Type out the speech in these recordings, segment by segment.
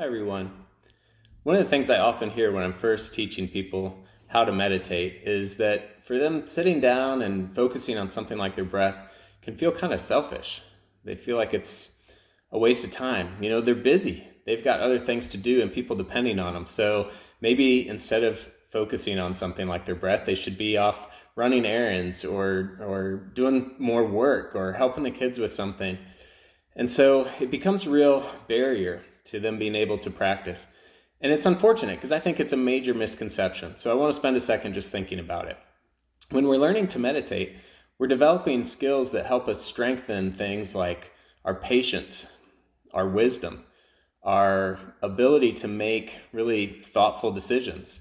Hi, everyone. One of the things I often hear when I'm first teaching people how to meditate is that for them, sitting down and focusing on something like their breath can feel kind of selfish. They feel like it's a waste of time. They're busy. They've got other things to do and people depending on them. So maybe instead of focusing on something like their breath, they should be off running errands or doing more work or helping the kids with something. And so it becomes a real barrier to them being able to practice. And it's unfortunate because I think it's a major misconception. So I want to spend a second just thinking about it. When we're learning to meditate, we're developing skills that help us strengthen things like our patience, our wisdom, our ability to make really thoughtful decisions,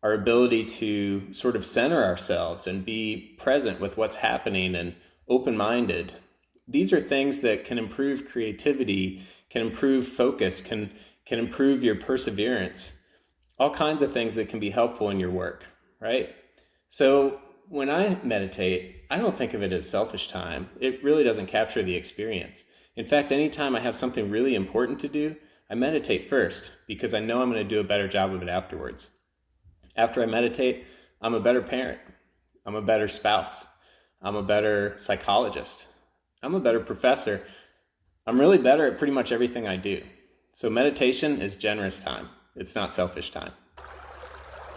our ability to sort of center ourselves and be present with what's happening and open-minded. These are things that can improve creativity, can improve focus, can improve your perseverance, all kinds of things that can be helpful in your work, right? So when I meditate, I don't think of it as selfish time. It really doesn't capture the experience. In fact, anytime I have something really important to do, I meditate first because I know I'm going to do a better job of it afterwards. After I meditate, I'm a better parent. I'm a better spouse. I'm a better psychologist. I'm a better professor. I'm really better at pretty much everything I do. So meditation is generous time. It's not selfish time.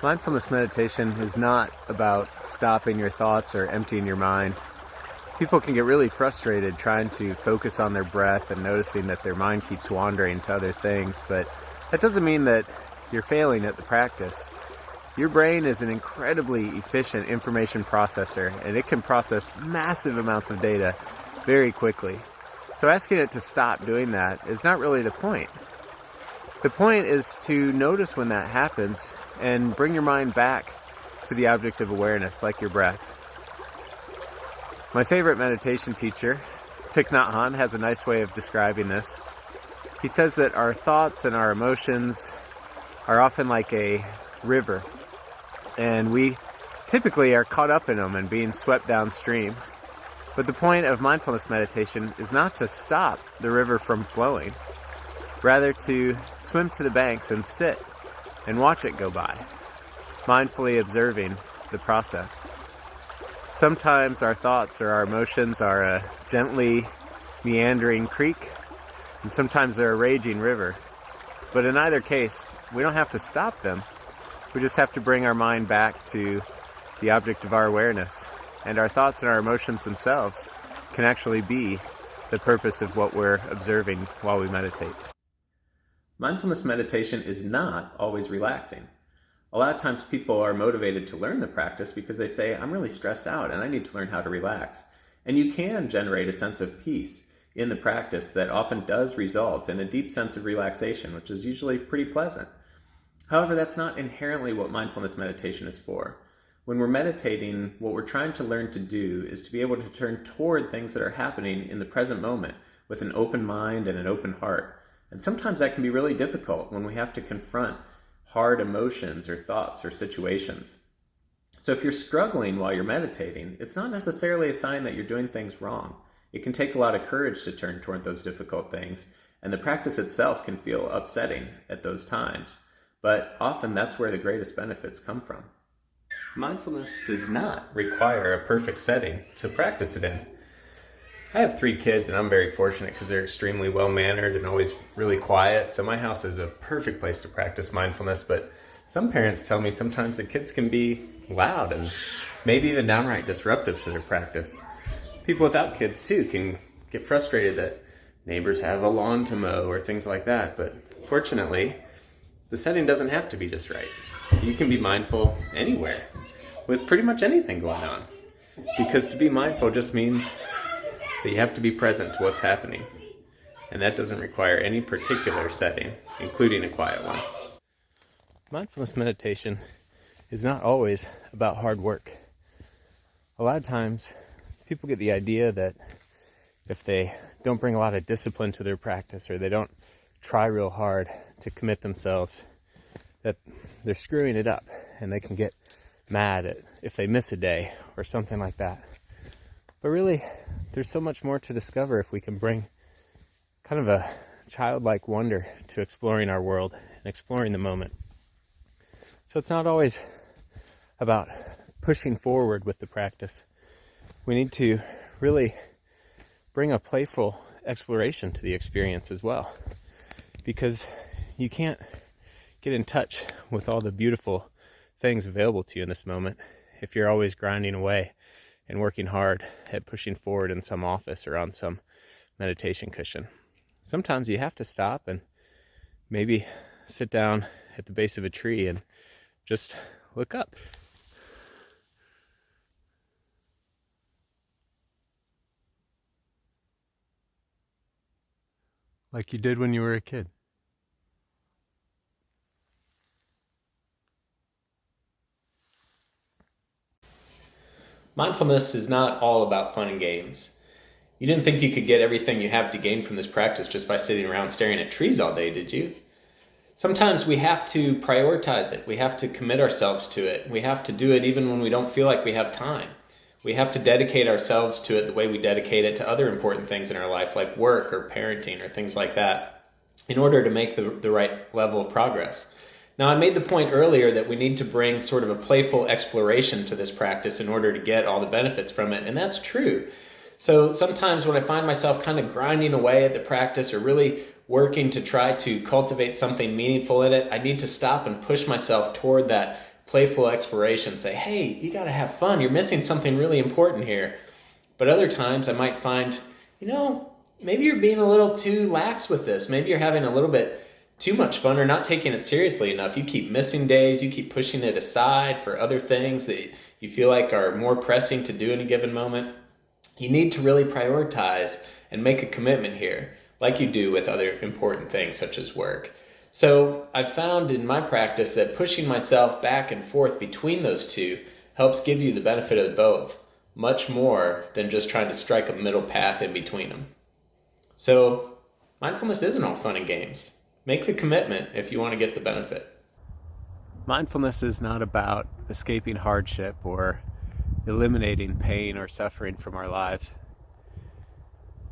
Mindfulness meditation is not about stopping your thoughts or emptying your mind. People can get really frustrated trying to focus on their breath and noticing that their mind keeps wandering to other things, but that doesn't mean that you're failing at the practice. Your brain is an incredibly efficient information processor, and it can process massive amounts of data very quickly. So asking it to stop doing that is not really the point. The point is to notice when that happens and bring your mind back to the object of awareness, like your breath. My favorite meditation teacher, Thich Nhat Hanh, has a nice way of describing this. He says that our thoughts and our emotions are often like a river, and we typically are caught up in them and being swept downstream. But the point of mindfulness meditation is not to stop the river from flowing, rather to swim to the banks and sit and watch it go by, mindfully observing the process. Sometimes our thoughts or our emotions are a gently meandering creek, and sometimes they're a raging river. But in either case, we don't have to stop them. We just have to bring our mind back to the object of our awareness. And our thoughts and our emotions themselves can actually be the purpose of what we're observing while we meditate. Mindfulness meditation is not always relaxing. A lot of times people are motivated to learn the practice because they say, I'm really stressed out and I need to learn how to relax. And you can generate a sense of peace in the practice that often does result in a deep sense of relaxation, which is usually pretty pleasant. However, that's not inherently what mindfulness meditation is for. When we're meditating, what we're trying to learn to do is to be able to turn toward things that are happening in the present moment with an open mind and an open heart. And sometimes that can be really difficult when we have to confront hard emotions or thoughts or situations. So if you're struggling while you're meditating, it's not necessarily a sign that you're doing things wrong. It can take a lot of courage to turn toward those difficult things, and the practice itself can feel upsetting at those times. But often that's where the greatest benefits come from. Mindfulness does not require a perfect setting to practice it in. I have 3 kids and I'm very fortunate because they're extremely well-mannered and always really quiet. So my house is a perfect place to practice mindfulness, but some parents tell me sometimes the kids can be loud and maybe even downright disruptive to their practice. People without kids too can get frustrated that neighbors have a lawn to mow or things like that, but fortunately, the setting doesn't have to be just right. You can be mindful anywhere with pretty much anything going on, because to be mindful just means that you have to be present to what's happening, and that doesn't require any particular setting, including a quiet one. Mindfulness meditation is not always about hard work. A lot of times, people get the idea that if they don't bring a lot of discipline to their practice or they don't try real hard to commit themselves, that they're screwing it up and they can get mad at if they miss a day or something like that. But really, there's so much more to discover if we can bring kind of a childlike wonder to exploring our world and exploring the moment. So it's not always about pushing forward with the practice. We need to really bring a playful exploration to the experience as well, because you can't get in touch with all the beautiful things available to you in this moment if you're always grinding away and working hard at pushing forward in some office or on some meditation cushion. Sometimes you have to stop and maybe sit down at the base of a tree and just look up. Like you did when you were a kid. Mindfulness is not all about fun and games. You didn't think you could get everything you have to gain from this practice just by sitting around staring at trees all day, did you? Sometimes we have to prioritize it. We have to commit ourselves to it. We have to do it even when we don't feel like we have time. We have to dedicate ourselves to it the way we dedicate it to other important things in our life, like work or parenting or things like that, in order to make the right level of progress. Now, I made the point earlier that we need to bring sort of a playful exploration to this practice in order to get all the benefits from it, and that's true. So sometimes when I find myself kind of grinding away at the practice or really working to try to cultivate something meaningful in it, I need to stop and push myself toward that playful exploration. Say, hey, you got to have fun. You're missing something really important here. But other times I might find, maybe you're being a little too lax with this. Maybe you're having a little bit too much fun or not taking it seriously enough. You keep missing days. You keep pushing it aside for other things that you feel like are more pressing to do in a given moment. You need to really prioritize and make a commitment here, like you do with other important things such as work. So I've found in my practice that pushing myself back and forth between those two helps give you the benefit of both, much more than just trying to strike a middle path in between them. So mindfulness isn't all fun and games. Make the commitment if you want to get the benefit. Mindfulness is not about escaping hardship or eliminating pain or suffering from our lives.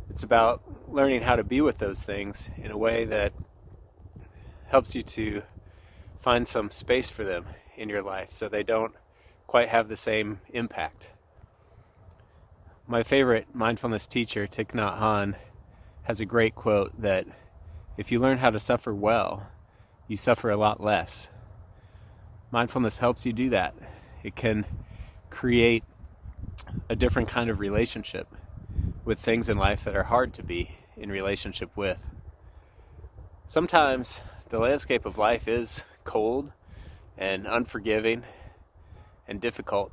It's about learning how to be with those things in a way that helps you to find some space for them in your life so they don't quite have the same impact. My favorite mindfulness teacher, Thich Nhat Hanh, has a great quote that if you learn how to suffer well, you suffer a lot less. Mindfulness helps you do that. It can create a different kind of relationship with things in life that are hard to be in relationship with. Sometimes the landscape of life is cold and unforgiving and difficult.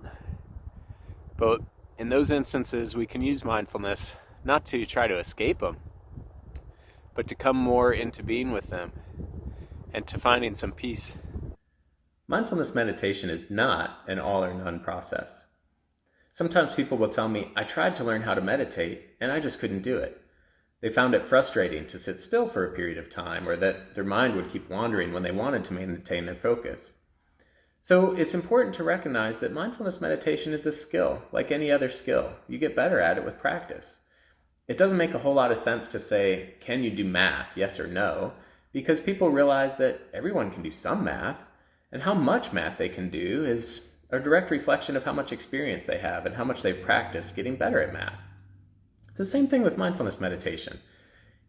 But in those instances, we can use mindfulness not to try to escape them, but to come more into being with them and to finding some peace. Mindfulness meditation is not an all or none process. Sometimes people will tell me, I tried to learn how to meditate and I just couldn't do it. They found it frustrating to sit still for a period of time, or that their mind would keep wandering when they wanted to maintain their focus. So it's important to recognize that mindfulness meditation is a skill, like any other skill. You get better at it with practice. It doesn't make a whole lot of sense to say, can you do math, yes or no? Because people realize that everyone can do some math, and how much math they can do is a direct reflection of how much experience they have and how much they've practiced getting better at math. It's the same thing with mindfulness meditation.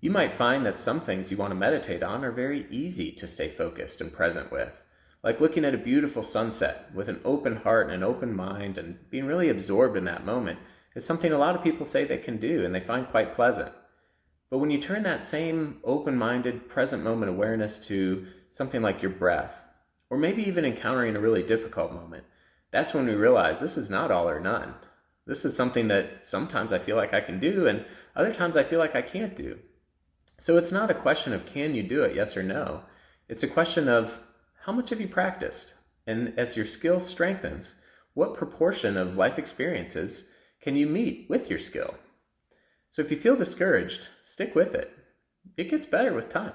You might find that some things you want to meditate on are very easy to stay focused and present with, like looking at a beautiful sunset with an open heart and an open mind and being really absorbed in that moment is something a lot of people say they can do and they find quite pleasant. But when you turn that same open-minded, present moment awareness to something like your breath, or maybe even encountering a really difficult moment, that's when we realize this is not all or none. This is something that sometimes I feel like I can do and other times I feel like I can't do. So it's not a question of can you do it, yes or no. It's a question of how much have you practiced? And as your skill strengthens, what proportion of life experiences can you meet with your skill? So if you feel discouraged, stick with it. It gets better with time.